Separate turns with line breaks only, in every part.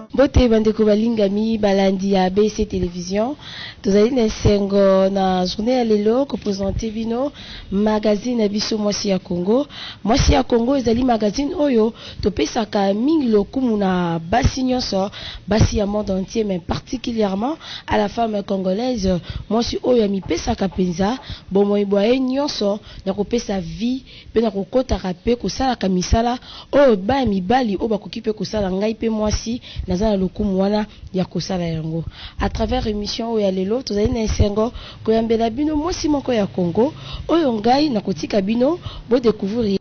Bote bandeko balingami balandi ya ABC Télévision. Tozali na sengo na journée ya lelo ko présenter bino magazine biso Mwasi ya Congo. Mwasi ya Congo ezali magazine oyo topesaka mingi lokumu na basi nyonso, basi ya monde entier, mais particulièrement à la femme congolaise. Mwasi oyo amipesaka penza bomoi boye nyonso na kopesa vie pe na kokota pe kosala kamisala oyo ba mibali oyo bakoki pe kosala ngai pe mwasi na lokumu wana ya kosala yango. À travers émission oyo ya lelo tozali na esengo koyambela bino mwasi moko ya Congo oyo ngai na kotika bino bo découvrir.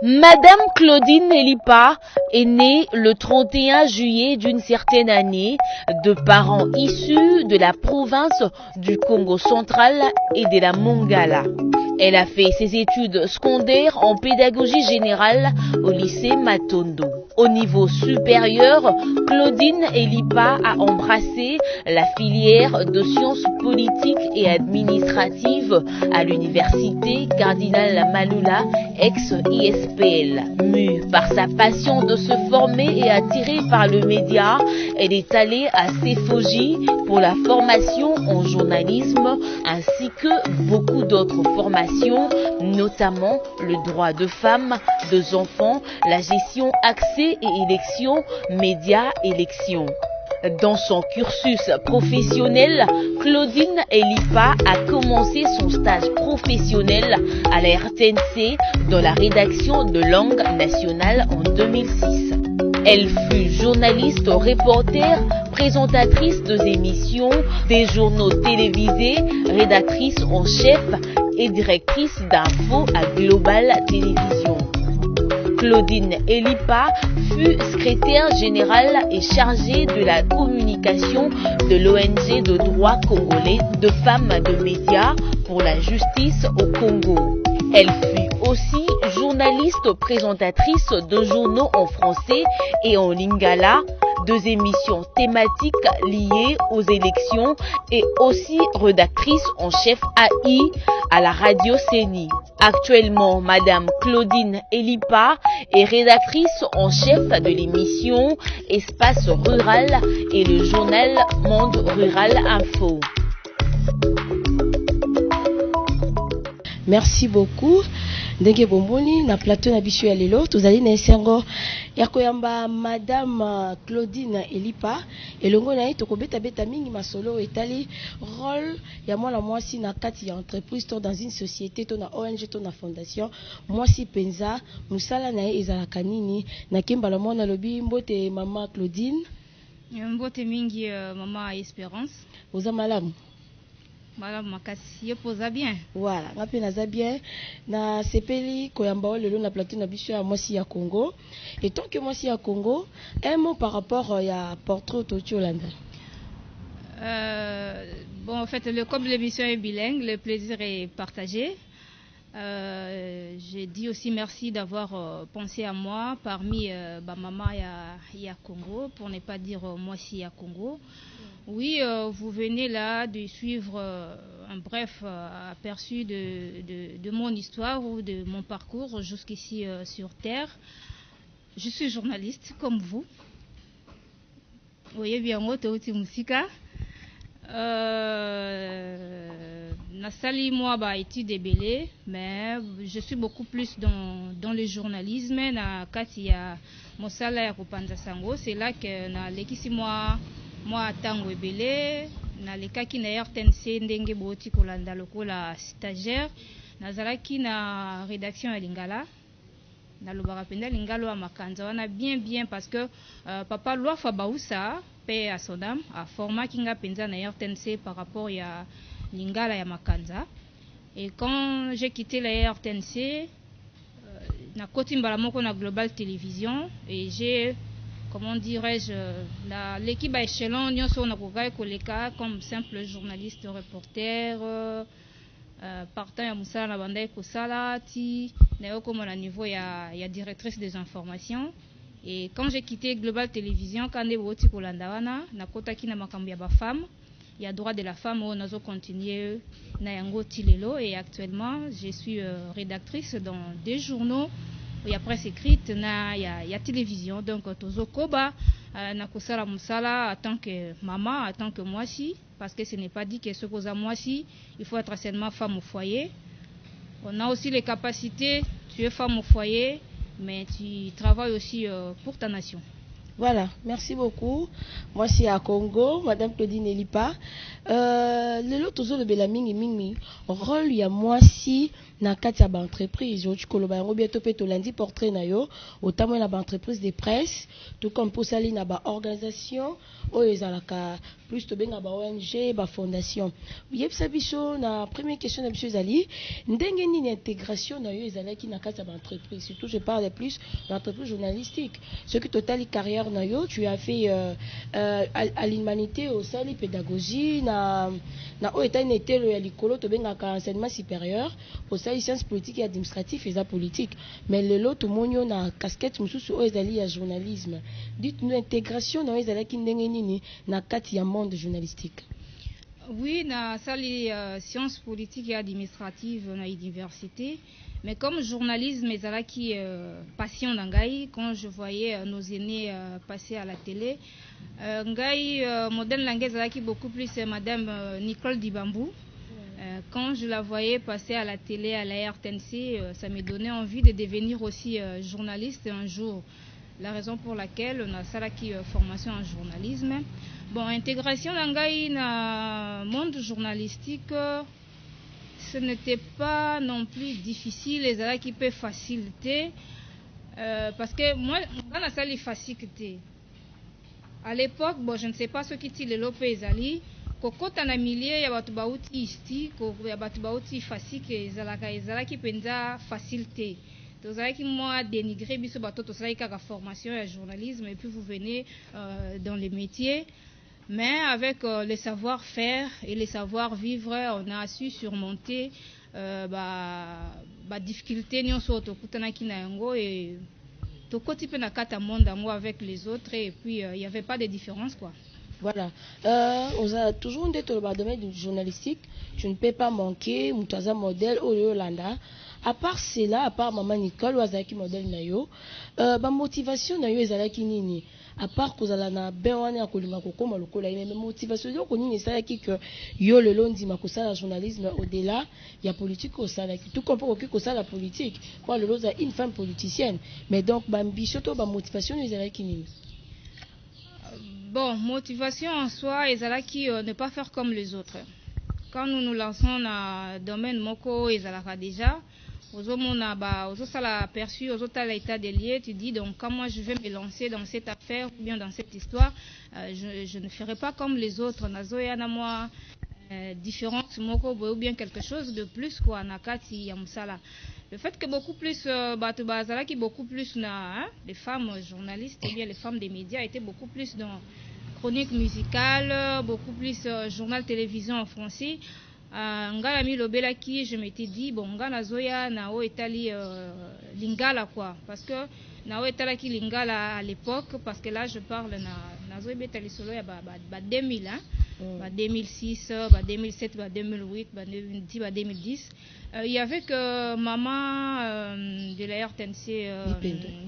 Madame Claudine Elipa est née le 31 juillet d'une certaine année de parents issus de la province du Congo central et de la Mongala. Elle a fait ses études secondaires en pédagogie générale au lycée Matondo. Au niveau supérieur, Claudine Elipa a embrassé la filière de sciences politiques et administratives à l'université Cardinal Malula, ex-ISPL. Mue par sa passion de se former et attirée par le média, elle est allée à Sefoji pour la formation en journalisme ainsi que beaucoup d'autres formations, notamment le droit de femmes, des enfants, la gestion accès et élections, médias, élections. Dans son cursus professionnel, Claudine Elipa a commencé son stage professionnel à la RTNC dans la rédaction de langue nationale en 2006. Elle fut journaliste, reporter, présentatrice des émissions, des journaux télévisés, rédactrice en chef et directrice d'info à Global Télévision. Claudine Elipa fut secrétaire générale et chargée de la communication de l'ONG de droit congolais de femmes de médias pour la justice au Congo. Elle fut aussi journaliste présentatrice de journaux en français et en lingala, deux émissions thématiques liées aux élections et aussi rédactrice en chef AI à la radio CENI. Actuellement, Madame Claudine Elipa est rédactrice en chef de l'émission Espace Rural et le journal Monde Rural Info.
Merci beaucoup. Ndenge bomboni na plateau na biso ya lelo tozali na esengo ya koyamba Madame Claudine Elipa elongo na ye tokobeta beta mingi masolo etali rôle ya mwana mwasi na kati ya entreprise to dans une société to na ONG to na fondation mwasi penza musala na ye ezalaka nini na kimbala mwana lobi mbote mama Claudine
mbote mingi mama Espérance
oza malamu.
Madame Makasi, je pose bien.
Voilà, ngapi naza bien. Na sepeli koyamba lelo na plateau na biso ya Mwasi ya Congo. Et tant que Mwasi ya Congo, un mot par rapport à portrait Toti Olanda.
Bon, en fait, comme l'émission est bilingue, le plaisir est partagé. J'ai dit aussi merci d'avoir pensé à moi parmi maman ya Congo, pour ne pas dire Mwasi ya Congo. Oui, vous venez là de suivre un bref aperçu de mon histoire ou de mon parcours jusqu'ici sur Terre. Je suis journaliste comme vous. Vous voyez bien, moi, Théotie Moussika. Nasali moi études belé, mais je suis beaucoup plus dans le journalisme. Na kati ya mosala ya kopanza sango, c'est là que na lekisi moi tango ebele na lekaki na RTNC ndenge boti kolanda lokola stagiaire nazalaki na rédaction ya lingala na lobaka penda lingalo ya makanza wana bien parce que papa Lwafa Bausa paix à son âme a format kinga penza na RTNC par rapport ya lingala ya makanza. Et quand j'ai quitté la RTNC na koti mbala moko na Global Télévision et j'ai, comment dirais-je, l'équipe à échelon, nous sommes comme simple journaliste, reporter, partant à Moussa Nabanda Kosala, ti, comme à niveau il y a directrice des informations. Et quand j'ai quitté Global Télévision, quand j'ai été Kolandawana, na kota ki na makambi ya ba femme, il y a droit de la femme on a continué na yango tilelo et actuellement je suis rédactrice dans des journaux. Il y a presse écrite, il y a télévision, donc tozo koba na kosala musala en tant que maman, en tant que moisi, parce que ce n'est pas dit que ce qu'on a moisi, il faut être seulement femme au foyer. On a aussi les capacités, tu es femme au foyer, mais tu travailles aussi pour ta nation.
Voilà, merci beaucoup. Moi, c'est à Congo, Madame Claudine Elipa. Le lot toujours le belamingi mingi. Rôle ya moi si na kati ya ba entreprise. Je koloba yango bientôt pe to lundi portrait na yo. Otamo na ba entreprise de presse, tout comme pour sali na ba organisation, o ezalaka plus to benga ba ONG, ba fondation. Yebisa biso na première question na biso ezali ndenge nini intégration na yo ezalaki na kati ya ba entreprise. Surtout je parle plus d'entreprise journalistique. Ce qui totali carrière tu as fait à l'humanité au sein de pédagogie na o état n'était le likolo to benga enseignement supérieur au sein sciences politiques et administratives et politique mais le lot monyo na casquette mususu o ezali ya journalisme. Dites-nous intégration na ezali ki ndenge nini na kati ya monde journalistique.
Oui, na sali sciences politiques et administratives na université. Mais comme journalisme, ezalaki passion d'angai, quand je voyais nos aînés passer à la télé, ngai modèle langue ezalaki beaucoup plus Madame Nicole Dibambou. Quand je la voyais passer à la télé, à la RTNC, ça me donnait envie de devenir aussi journaliste un jour. La raison pour laquelle on a salaki formation en journalisme. Bon, intégration d'angai na monde journalistique. Ce n'était pas non plus difficile, les ala qui peuvent faciliter, parce que moi, dans la salle, facilité. À l'époque, bon, je ne sais pas ce qui était le lopé ali, kokota na milieu ya batu bauti isti, ya batu bauti facile que ezala qui penza facilité. Donc ça qui moi dénigrer biso bato to sala ka formation ya journalisme et puis vous venez dans les métiers. Mais avec le savoir-faire et le savoir-vivre, on a su surmonter difficulté nyonso tokutana kina yango et tokoti pe na kata monde avec les autres et puis il n'y avait pas de différence quoi.
Voilà. On a toujours une dans le domaine du journalistique. Tu ne peux pas manquer Moutaza modèle au Yolanda. À part cela, à part Maman Nicole ou Azaki modèle nayo, motivation nayo ezalaki nini? À part que la na benwane ya kolima kokoma lokola mais motivation yo konini esalaki que yo le londi makosala journalisme au-delà ya politique au sala qui tout comprend que ça la politique. Quoi le loza une femme politicienne. Mais donc ambition to motivation ezalaki nini?
Bon, motivation en soi, ezalaki ne pas faire comme les autres. Quand nous nous lançons dans le domaine moko, ezalaka déjà, ça l'a aperçu, l'état des lieux, tu dis donc quand moi je vais me lancer dans cette affaire ou bien dans cette histoire, je ne ferai pas comme les autres. Nazoya na moi différence moko ou bien quelque chose de plus quoi nakati ya musala. Le fait que beaucoup plus beaucoup plus les femmes journalistes et bien les femmes des médias étaient beaucoup plus dans chronique musicale, beaucoup plus journal télévision en français. Ngala mi lobelaki, je m'étais dit bon ngana zoya nao etali lingala quoi parce que nao etalaki lingala à l'époque parce que là je parle na zoya betali solo ya ba 2000 hein. 2006, 2007, 2008, 2010, 2010. Il y avait que maman de la RTNC,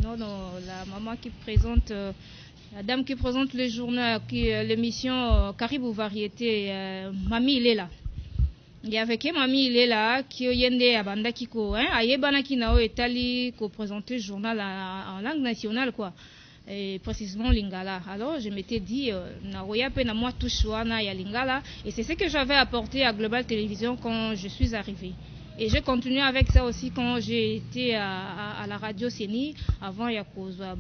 la maman qui présente, la dame qui présente le journal, l'émission Caribou Variété, Mamie il est là. Il y avait que Mamie il est là, qui yende abanda kiko, hein, ayebana ki nao etali ko présenter le journal en langue nationale quoi. Et précisément Lingala. Alors je m'étais dit naoya pe na moi touchwana ya Lingala et c'est ce que j'avais apporté à Global Télévision quand je suis arrivée. Et j'ai continué avec ça aussi quand j'ai été à la radio Seni avant ya kozwa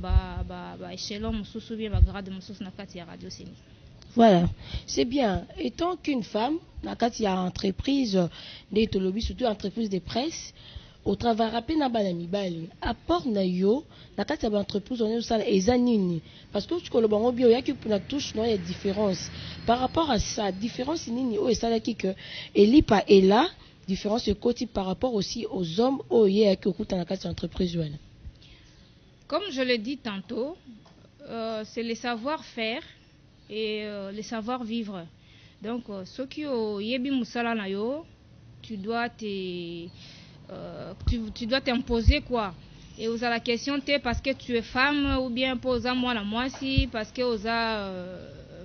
échelon mususu bien grade mususu na kati ya radio Seni.
Voilà, c'est bien. Étant qu'une femme, na kati ya entreprise de tolobi surtout entreprise de presse au travail rapide na bana mibali apport na yo na kati ya entreprise on est ça eza nini parce que tu koloba ngo bio yaki pour na touche non il y a différence par rapport à ça différence nini o esala ki que elipa est là différence de côté par rapport aussi aux hommes o yaki okuta na kati ya entreprise wana.
Comme je l'ai dit tantôt, c'est le savoir-faire et le savoir-vivre. Donc, ce qui est yebi musala na yo, tu dois t'imposer quoi. Et vous avez la question, t'es parce que tu es femme, ou bien pour moi la moi si, parce que vous avez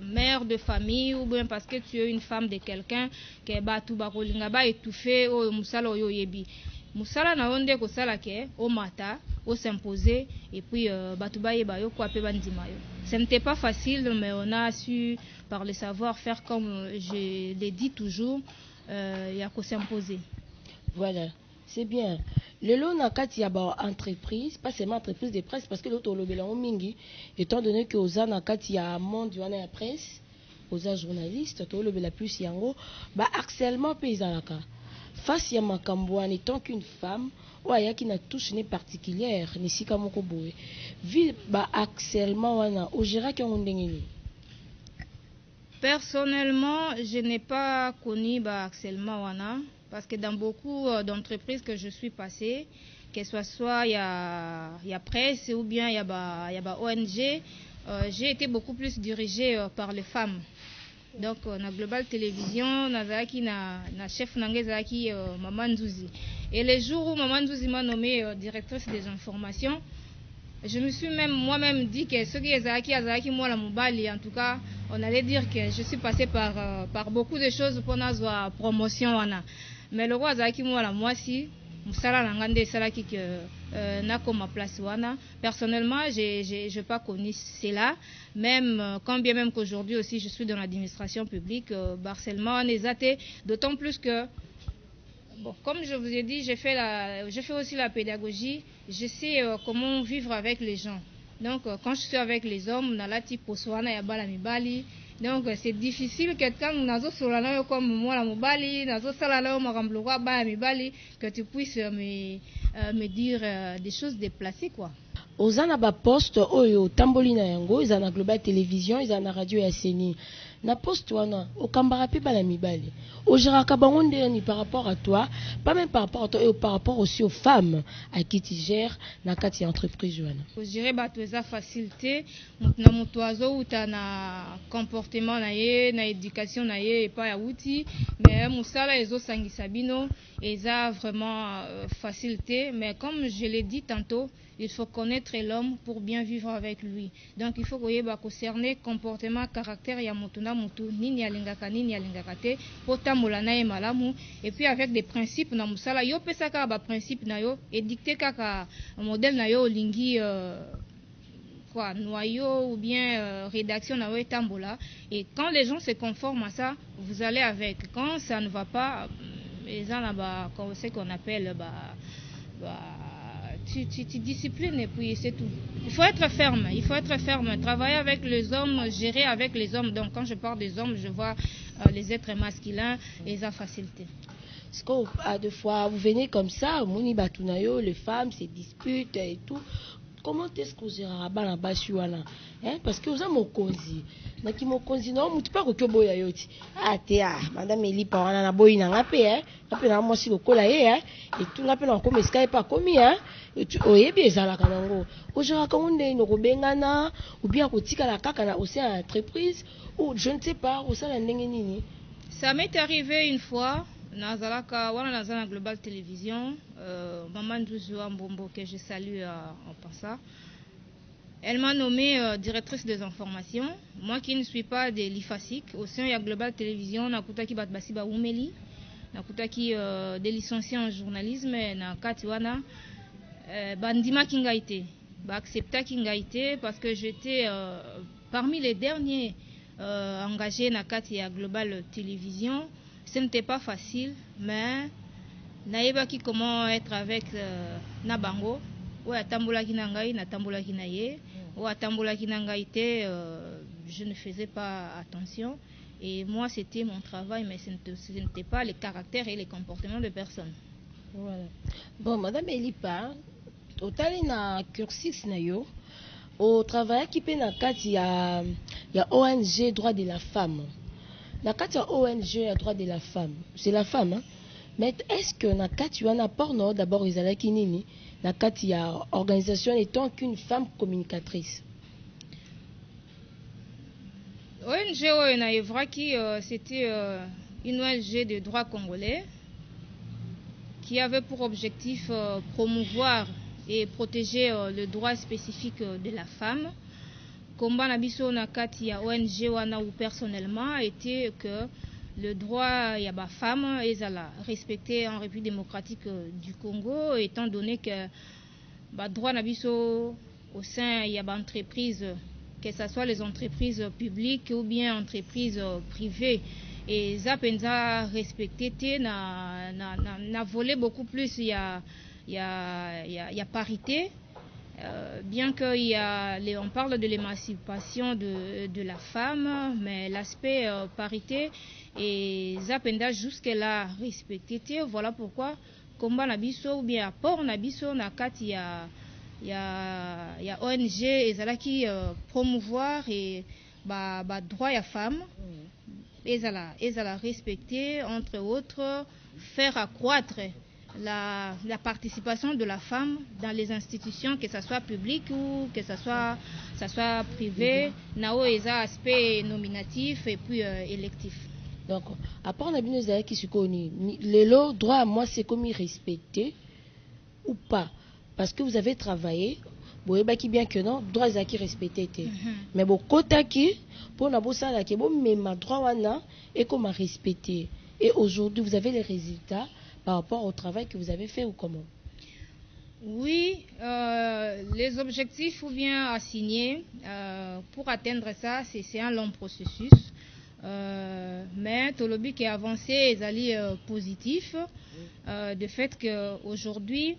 mère de famille, ou bien parce que tu es une femme de quelqu'un, que ba tu ba kolinga ba étouffé au musala yo yebi. Musala na onde ko sala ke au mata, au s'imposer et puis batu ba yeba yo kwa pe bandima yo. Ce n'était pas facile, mais on a su par le savoir-faire, comme je l'ai dit toujours, il y a qu'à s'imposer.
Voilà, c'est bien. Le lot n'a qu'à y avoir entreprise, pas seulement entreprise de presse, parce que l'autre le bélan mingi, étant donné que aux n'a qu'à y a monde du la presse, aux journalistes, tout le béla plus yango, bah harcèlement paysanaka. Face à makambo en étant qu'une femme, ou aya qui n'a touche ni particulière, ni si comme boue. Vu bah harcèlement wana, au gérant qui ont dengeni.
Personnellement, je n'ai pas connu bah harcèlement wana. Parce que dans beaucoup d'entreprises que je suis passée, que ce soit il y a presse ou bien il y a ONG, j'ai été beaucoup plus dirigée par les femmes. Donc, na Global Télévision, na chef Nangezaki Maman Ndouzi. Et les jours où Maman Ndouzi m'a nommée directrice des informations, je me suis même moi-même dit que ce qui est Azaki moi la Moubali, en tout cas, on allait dire que je suis passée par beaucoup de choses pour notre promotion. Mais le roi Azaki moi la moi si, Moussala Nangande Salaki que n'a comme ma place wana. Personnellement, j'ai pas connu cela, même quand bien même qu'aujourd'hui aussi je suis dans l'administration publique, harcèlement en exaté, d'autant plus que bon, comme je vous ai dit, j'ai fait aussi la pédagogie. Je sais comment vivre avec les gens. Donc, quand je suis avec les hommes, nalati poswana ya bala mibali. Donc, c'est difficile que quand nazo solana comme moi la mobali, nazo salana yo makamblokwa bala mibali, que tu puisses me dire des choses déplacées quoi.
Ozana ba poste oyo tamboli na yango, izana Global Télévision, izana radio ya Seni. Na poste wana, okambara pe bala mibali. Ojiraka bango ndeni par rapport à toi, pas même par rapport à toi, et par rapport aussi aux femmes à qui tu gères na kati entreprise wana.
Je dirais bato eza facilité, na mutu azo uta na comportement na ye, na éducation na ye et pas ya outi, mais musala ezo sangisa bino, eza vraiment facilité, mais comme je l'ai dit tantôt, il faut connaître l'homme pour bien vivre avec lui. Donc il faut koyeba concerner comportement, caractère ya mutu na mutu, nini alingaka te, pour tambola na ye malamu, et puis avec des principes na musala, yo pesaka ba principe na yo, édicter kaka modèle na yo olingi quoi, noyau ou bien rédaction na yo tambola, et quand les gens se conforment à ça, vous allez avec. Quand ça ne va pas, les gens là-bas, ce qu'on appelle tu disciplines et puis c'est tout. Il faut être ferme, travailler avec les hommes, gérer avec les hommes. Donc quand je parle des hommes, je vois les êtres masculins et ça facilité.
Parce que des fois, vous venez comme ça, Mouni Batunayo, les femmes se disputent et tout. Comment est-ce que vous irez à la base parce que vous avez mon conzi. Naki mon conzi non, mutu pas ko boya yoti. Ah tea, madame Eli pa wana na boyi na ngape ngape na mwasi lokola ye et tout ngape na ko meska pas commis et tu oyebi ezala kanango. Ojara konde no ko bengana ou bien ko tika la kaka na aussi entreprise ou je ne sais pas ou ça la ndenge nini.
Ça m'est arrivé une fois. Nazalaka wana nazana Global Télévision, Maman Ndouzi Mbombo que je salue en passant. Elle m'a nommée directrice des informations. Moi qui ne suis pas de l'IFASIC, au sein de Global Télévision, nakutaki batbasiba umeli, nakutaki des licenciés en journalisme na katiwana, bandima kingaite, accepta kingaite parce que j'étais parmi les derniers engagés na kati ya Global Télévision. Ce n'était pas facile, mais naïbaki comment être avec Nabango, ou atambola kinangai, natambola kinaye, ou atambola kinangai te, je ne faisais pas attention. Et moi, c'était mon travail, mais ce n'était pas les caractères et les comportements de personnes.
Voilà. Bon, Madame Elipa, total na cursus na yo, au travail qui peut na kati ya ONG droit de la femme. Na kati ONG a droit de la femme, c'est la femme, hein? Mais est-ce que na kati wana porno d'abord izalaki nini na kati ya organisation étant qu'une femme communicatrice?
ONG Oenaevraki, c'était une ONG de droit congolais qui avait pour objectif promouvoir et protéger le droit spécifique de la femme. Combat nabiso na kati ya ONG wana ou personnellement était que le droit ya ba femme ezala respecté en République démocratique du Congo, étant donné que ba droit nabiso au sein ya ba entreprise, que ce soit les entreprises publiques ou bien entreprises privées, et ça penza respecté te na volé beaucoup plus ya parité. Bien qu'on parle de l'émancipation de la femme, mais l'aspect parité et zapenda jusque-là respecté. Voilà pourquoi combat nabiso ou bien apport nabiso na kati ya ONG ezalaki promouvoir et droit ya femme ezala respecté, entre autres faire accroître la participation de la femme dans les institutions, que ce soit public ou que ce soit privé, nao eza aspect nominatif et puis électif.
Donc, à part la binozaya qui se connaît, le droit à moi c'est comme respecté ou pas, parce que vous avez travaillé, vous voyez bien que non, droit à qui respecté, mais bon côté qui pour na bossa la qui bon mais ma droit wana et comme respecté, et aujourd'hui vous avez les résultats par rapport au travail que vous avez fait ou comment?
Oui, les objectifs ou bien assignés, pour atteindre ça, c'est un long processus. Mais Tolobi qui est avancé est allé positif. De fait qu'aujourd'hui,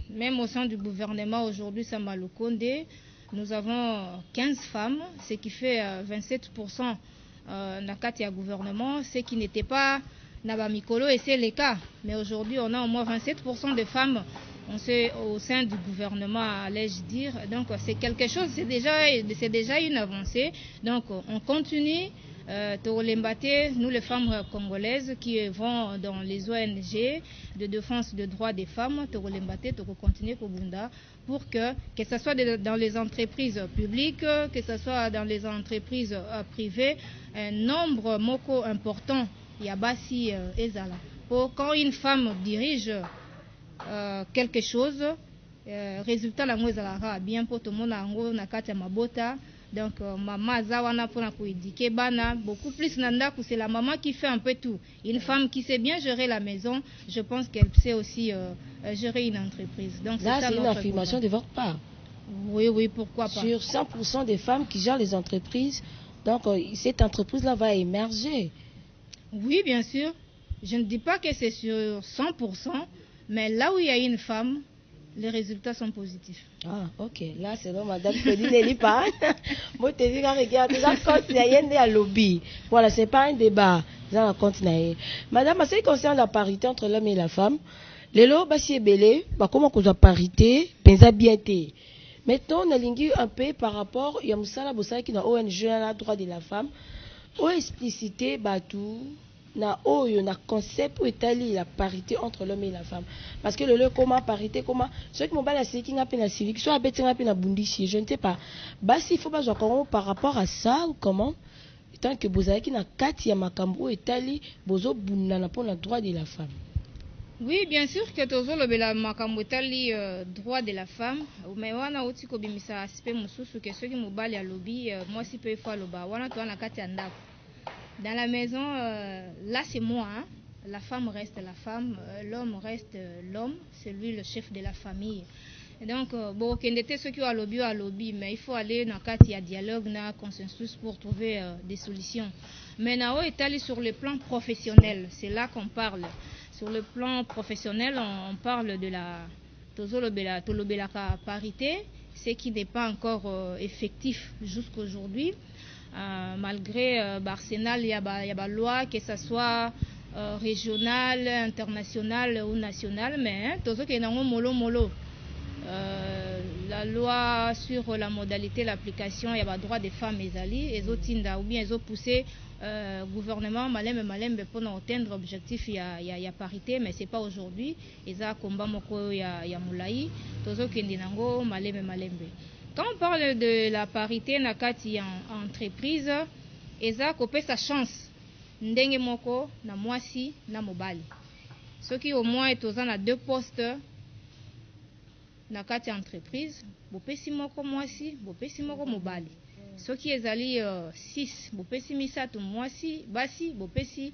même au sein du gouvernement, aujourd'hui, Sambalo Kondé, nous avons 15 femmes, ce qui fait 27% dans le gouvernement, ce qui n'était pas Nabamikolo, et c'est le cas. Mais aujourd'hui, on a au moins 27% de femmes au sein du gouvernement, allais-je dire. Donc, c'est quelque chose, c'est déjà une avancée. Donc, on continue. Nous, les femmes congolaises qui vont dans les ONG de défense des droits des femmes, continuer pour que ce soit dans les entreprises publiques, que ce soit dans les entreprises privées, un nombre moko important. Yabasi ezala. Pour quand une femme dirige quelque chose, résultat la ezalaka bien pour tout le monde ango na kati ya mabota. Donc maman zawana pour na éduquer bana beaucoup plus nanda, c'est la maman qui fait un peu tout. Une femme qui sait bien gérer la maison, je pense qu'elle sait aussi gérer une entreprise. Donc
là c'est une affirmation de votre part.
Oui, pourquoi pas.
Sur 100% des femmes qui gèrent les entreprises, donc cette entreprise là va émerger.
Oui, bien sûr. Je ne dis pas que c'est sur 100%, mais là où il y a une femme, les résultats sont positifs.
Ah, ok. Là, c'est bon, madame Claudine Elipa. Moi, tu dis, regarde, ça compte, il y a un lobby. Voilà, c'est pas un débat. Ça compte, madame, en ce qui concerne la parité entre l'homme et la femme, les lots, si est belé, comment qu'on a parité, pensa bien té. Maintenant, on a lingué un peu par rapport, il y a Moussala Bossala qui n'a ONG à la droit de la femme. O explicité batou na oyo na concept où étali la parité entre l'homme et la femme, parce que le comment parité comment ceux qui m'ont pas la séquille n'a pas la civique soit bête n'a pas la bundishi, je ne sais pas basi il faut pas jouer par rapport à ça ou comment tant que vous avez qui na kati ya makambo étali bozo bunana pour le droit de la femme.
Oui, bien sûr que tozo lobela makambo etali droit de la femme, mais wana oti ko bimisa aspect mususu que ceux qui mobali à lobby moi si peut fois loba wana to na kati ya ndako. Dans la maison là c'est moi hein? La femme reste la femme, l'homme reste l'homme, c'est lui le chef de la famille. Et donc bon kendete ceux qui ont lobby mais il faut aller dans kati ya dialogue na consensus pour trouver des solutions. Mais nao etali sur le plan professionnel, c'est là qu'on parle. Sur le plan professionnel, on parle de la tolobelaka parité, ce qui n'est pas encore effectif jusqu'aujourd'hui. Malgré Barsenal, il y a une loi, que ce soit régionale, internationale ou nationale, mais la loi sur la modalité l'application, il y a le droit des femmes ezali et autres ou bien ils ont poussé gouvernement malembe pour atteindre l'objectif il y a parité mais c'est pas aujourd'hui ils a combat moko ya mulai tozo kende nango malembe. Quand on parle de la parité na kati en entreprise eza kopesa sa chance ndenge moko na mwasi na mobali soki au moins toza na deux postes na kati ya entreprise bopesi moko mwasi bopesi moko mobali soki ezali 6 bopesi misatu mwasi basi bopesi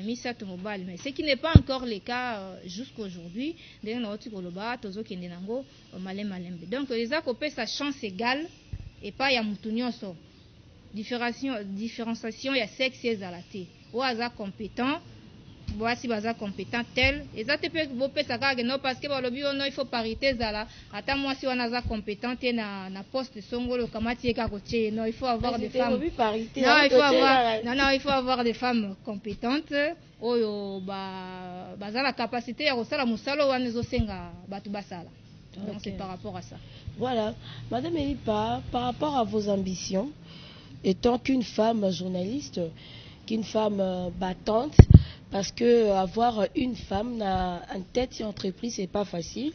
misatu mobali mais ce qui n'est pas encore le cas jusqu'aujourd'hui ndenge na oti koloba tozokende nango malembe donc eza kopesa chance égale epa ya mutu nyonso différenciation ya sexe ezala te oyo aza compétent voici baza compétent tel eza te pe bopesa kaka no parce que balobi ono il faut parité ezala ata mwasi wana aza compétent te na poste songolo kamati eka kotie non il faut avoir des femmes non il faut avoir des femmes compétentes oyo baza la capacité ya kosala mosala wana ezosenga bato basala donc c'est par rapport à ça.
Voilà, Madame Elipa, par rapport à vos ambitions, étant qu'une femme journaliste, qu'une femme battante, parce que avoir une femme en tête d'une entreprise, c'est pas facile.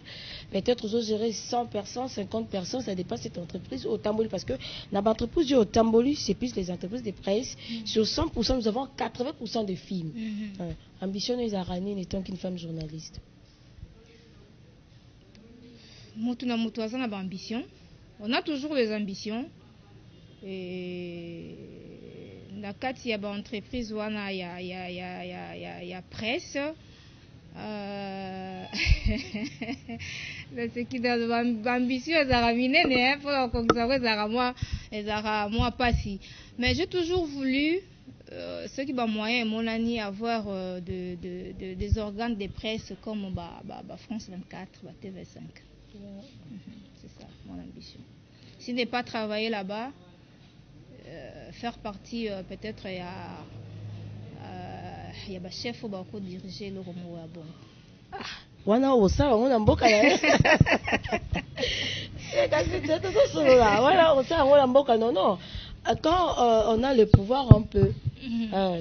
Peut-être vous gérer 100 personnes, 50 personnes, ça dépasse cette entreprise au Tamboli. Parce que dans l'entreprise au Tamboli, c'est plus les entreprises de presse. Sur 100%, nous avons 80% de filles. Ambition de Zarani n'étant qu'une femme journaliste.
Ambition. On a toujours les ambitions. Et na kati ya ba entreprise wana ya presse c'est qui dans ambition ezara minene pour la concurrence ezara moi passi mais j'ai toujours voulu ceux qui ba moyen mon ami avoir des organes de presse comme France 24 TV5 c'est ça mon ambition si n'est pas travailler là-bas faire partie peut-être il y a chef ou beaucoup diriger le romo à bon
wana osala ngona mboka na kasi tete solo là voilà osala ngona mboka non quand on a le pouvoir on peut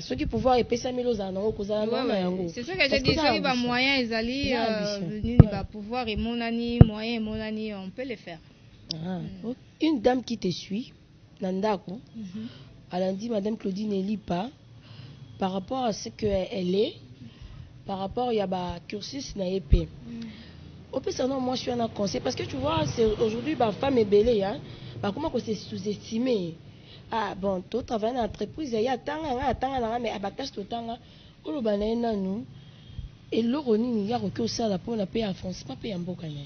ceux qui pouvoir epesa milo za nango kozala na yango
c'est ce que je dis soki ba moyen ezali nini ba pouvoir et monani moyen monani on peut le faire.
Une dame qui te suit Nandako, elle a dit Madame Claudine Elipa, par rapport à ce qu'elle est, par rapport à ba cursus na épée. Au plus non, moi je suis un conseil parce que tu vois, c'est aujourd'hui ma femme est belle, hein. Bah comment qu'on s'est sous-estimé. Ah bon, tout travail dans l'entreprise, il y a tant mais abatage tout temps. Kolo banana nous et le roni il y a recours ça la pour la payer en France, pas payer en Bokana.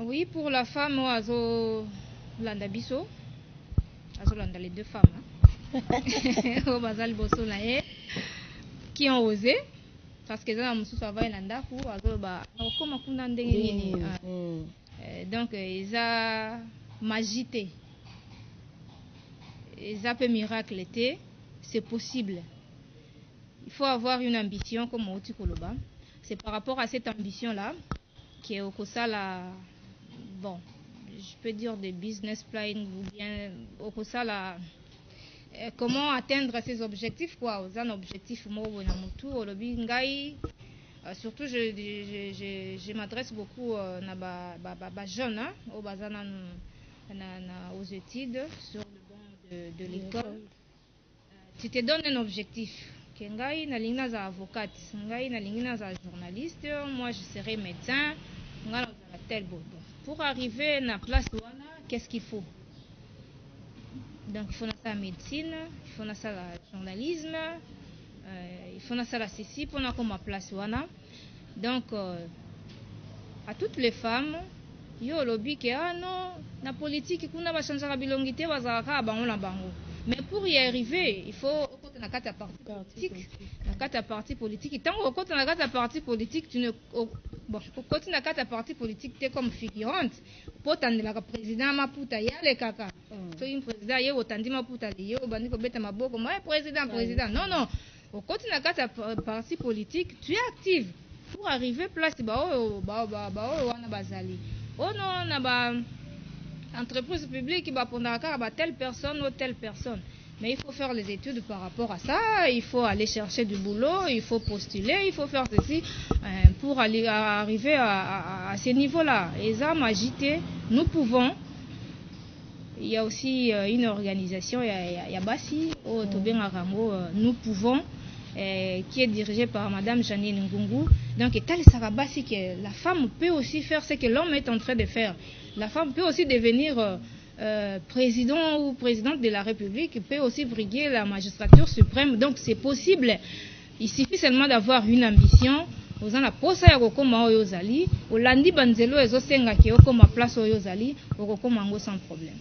Oui, pour la femme, Azo Landa Bisso, Azo Landa les deux femmes, au Bazal Bosso qui ont osé, parce que dans Moussou Sava et Landa, Azo Ba, comme Akuna Ndengeni. Donc, ils ont magité, ils ont fait miracle, c'est possible. Il faut avoir une ambition comme Oti Koloba. C'est par rapport à cette ambition-là qui est au Kosala. Bon, je peux dire des business plans ou bien au Kosala. Comment atteindre ces objectifs quoi? Aux un objectif surtout je m'adresse beaucoup à jeunes aux études sur le banc de l'école. Tu te donnes un objectif. Ngai nalingi naza avocate, ngai nalingi naza journaliste, moi je serai médecin, ngai naza tel bon. Pour arriver à la place wana, qu'est-ce qu'il faut? Donc il faut la médecine, il faut la journalisme, il faut la ceci pour na comme place wana. Donc à toutes les femmes, yo lobby que ah non, na politique kuna ba changer bilongité bazaka bango na bango. Mais pour y arriver, il faut na kata parti politique tant au côté na kata parti politique tu ne bon au côté na kata parti politique tu es comme figurante pour tendre la président Maputa yale kaka so un président ye otandi Maputa ye obandi ko beta maboko moi président non au côté na kata parti politique tu es active pour arriver place wana bazali ono na ba entreprise publique ba pondaka ba telle personne ou telle personne. Mais il faut faire les études par rapport à ça, il faut aller chercher du boulot, il faut postuler, il faut faire ceci pour aller arriver à ces niveaux-là. Et ça m'a agité, nous pouvons. Il y a aussi une organisation, il y a Bassi, au Tobin Arango, nous pouvons, qui est dirigée par Madame Janine Ngungu. Donc, Bassi, que la femme peut aussi faire ce que l'homme est en train de faire. La femme peut aussi devenir président ou présidente de la République, peut aussi briguer la magistrature suprême. Donc c'est possible. Il suffit seulement d'avoir une ambition. Aux gens la posa ya kokoma oyozali, olandi banzelo ezosenga ki okoma place oyozali, okoma ngo sans problème.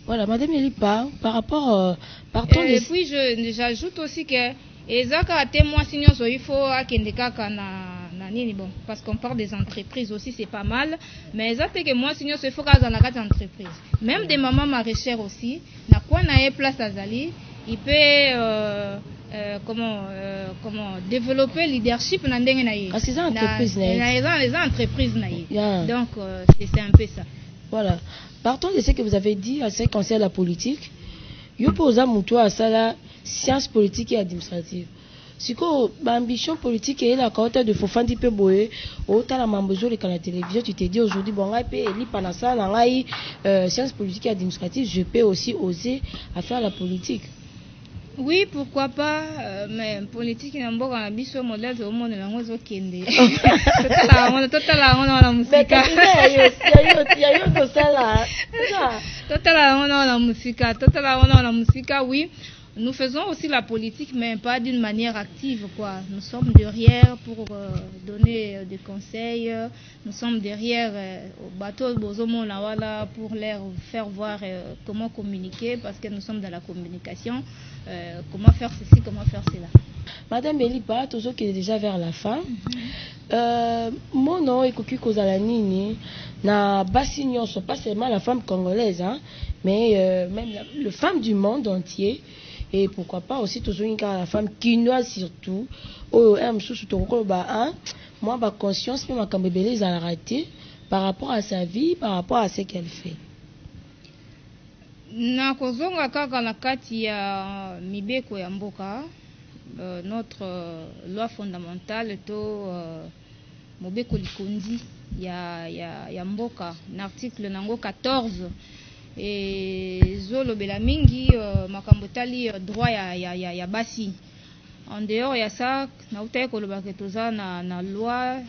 Voilà, Madame Elipa, par rapport partons
et puis j'ajoute aussi que ezaka témoin signaux il faut akende kaka na nini bon parce qu'on parle des entreprises aussi c'est pas mal mais ezate que moi signaux il faut kaza na kati entreprise même des mamans maraîchères aussi na kwa na place azali il peut comment développer leadership na ndenge na ye
parce que les entreprises
les entreprises na ye donc c'est un peu ça.
Voilà, partons de ce que vous avez dit à ce qui concerne la politique. Yo posa muto à ça la science politique et administrative. Siko ambition politique et la côté de Fofandi pe boye au tala mambozo le canal télévision tu te dis aujourd'hui bon ngai pe eli panasa na ngai science politique et administrative je peux aussi oser à faire la politique.
Oui, pourquoi pas, mais politique n'a pas un biso modèle au monde la ngozo kende. Totala on la musique. Totala on la musique, oui. Nous faisons aussi la politique, mais pas d'une manière active, quoi. Nous sommes derrière pour donner des conseils. Nous sommes derrière au bateau Bozomo Lawala pour leur faire voir comment communiquer, parce que nous sommes dans la communication. Comment faire ceci, comment faire cela.
Madame Elipa, toujours qui est déjà vers la fin. Mon nom est Koki Kozalanini. Na Bassignon, pas seulement la femme congolaise, hein, mais même la femme du monde entier. Et pourquoi pas aussi toujours une la femme quinoise surtout. Oh, moi, ma conscience, mais ma cambébélé, a raté par rapport à sa vie, par rapport à ce qu'elle fait.
Na kozonga kaka na kati ya mibeko ya mboka notre loi fondamentale to mobeko likondi ya mboka l'article nango 14 et zolobela mingi makambo tali droit ya basi en dehors ya ça na utaye koloba ke toza na loi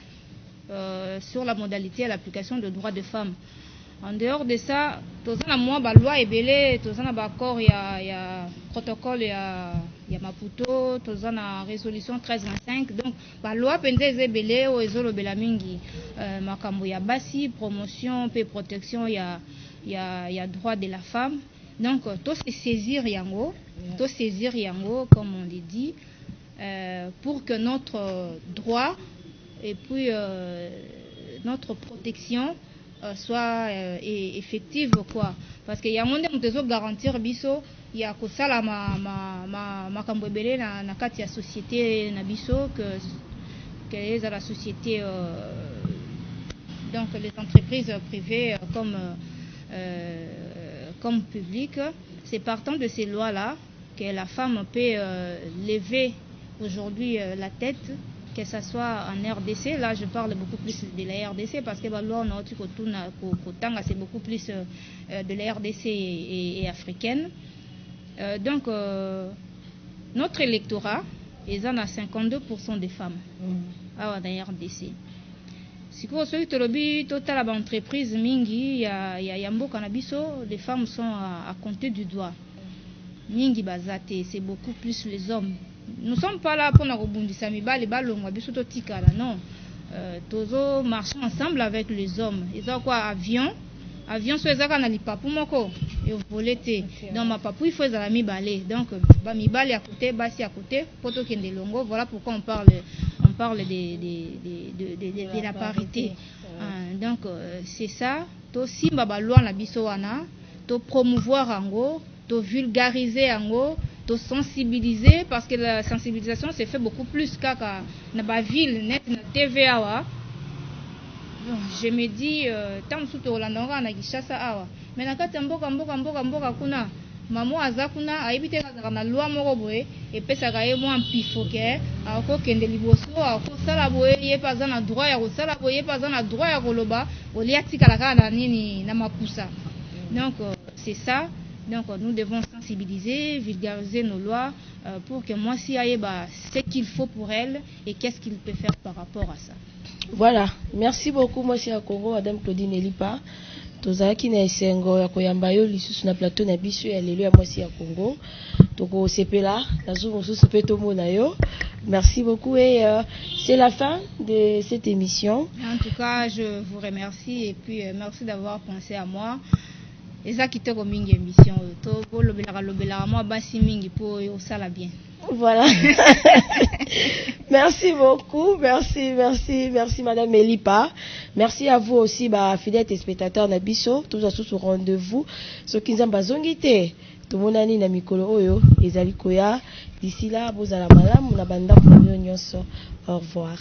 sur la modalité à l'application de droits de femmes. En dehors de ça, tous na moi ba loi ebele, tous na ba accord ya protocole ya Maputo, tous na résolution 1325. Donc ba loi penze ebele o ezolo bela mingi makambo ya basi, promotion pe protection ya droit de la femme. Donc to se saisir yango, comme on le dit, pour que notre droit et puis notre protection soit effective quoi parce que y a monde mtezo garantir biso ya kosala makambo ebele na kati ya société na biso que les la société donc les entreprises privées comme publiques. C'est partant de ces lois là que la femme peut lever aujourd'hui la tête, que ce soit en RDC. Là je parle beaucoup plus de la RDC parce que la loi c'est beaucoup plus de la RDC et africaine. Donc notre électorat ils en a 52% des femmes dans la RDC. Si vous avez total entreprise mingi ya mboka na biso, les femmes sont à compter du doigt. Mingi bazate, c'est beaucoup plus les hommes. Nous ne sommes pas là pour nous rebondir mibali balongwa biso to tikala non. Tozo marcher ensemble avec les hommes. Ils ont quoi avion so ezaka na lipapu moko et voler te. Donc ma papu il faut ezala mibale. Donc ba mibali à côté, basi à côté, poto kende longo. Voilà pourquoi on parle de la parité. Donc c'est ça. To simba ba loi na biso wana, to promouvoir ango, to vulgariser ango. de sensibiliser, parce que la sensibilisation s'est fait beaucoup plus kaka na ba ville net na TVA wa. Je me dis tant sous Orlando na Kinshasa awa mais na kati mboka kuna maman aza kuna ayibite kazaka na loi moko boye epesaka ye mwa mpifoke akokende liboso akosala boye ye mpe aza na droit ya kosala boye ye mpe aza na droit ya koloba olie atikala kaka na nini na mapusa. Donc c'est ça. Donc nous devons sensibiliser, vulgariser nos lois pour que mwasi ayeba ce qu'il faut pour elle et qu'est-ce qu'il peut faire par rapport à ça.
Voilà, merci beaucoup mwasi ya Congo, Madame Claudine Elipa. Tozalaki na esengo ya koyamba yo lisusu na plateau na biso ya lelo ya mwasi ya Congo. Toko sepela nazo mosusu pe tomona yo. Merci beaucoup et c'est la fin de cette émission.
En tout cas, je vous remercie et puis merci d'avoir pensé à moi. Eza kitoko mingi émission to bo lobelaka moi basi mingi po yo sala bien.
Voilà. Merci beaucoup, merci Madame Elipa. Merci à vous aussi, fidèles téléspectateurs Nabiso, tous à tous au rendez-vous. Ce qui nous a bazongité, tout le monde a na mikolo oyo, ezali koya. D'ici là, vous allez malamu na banda pour nyonso. Au revoir.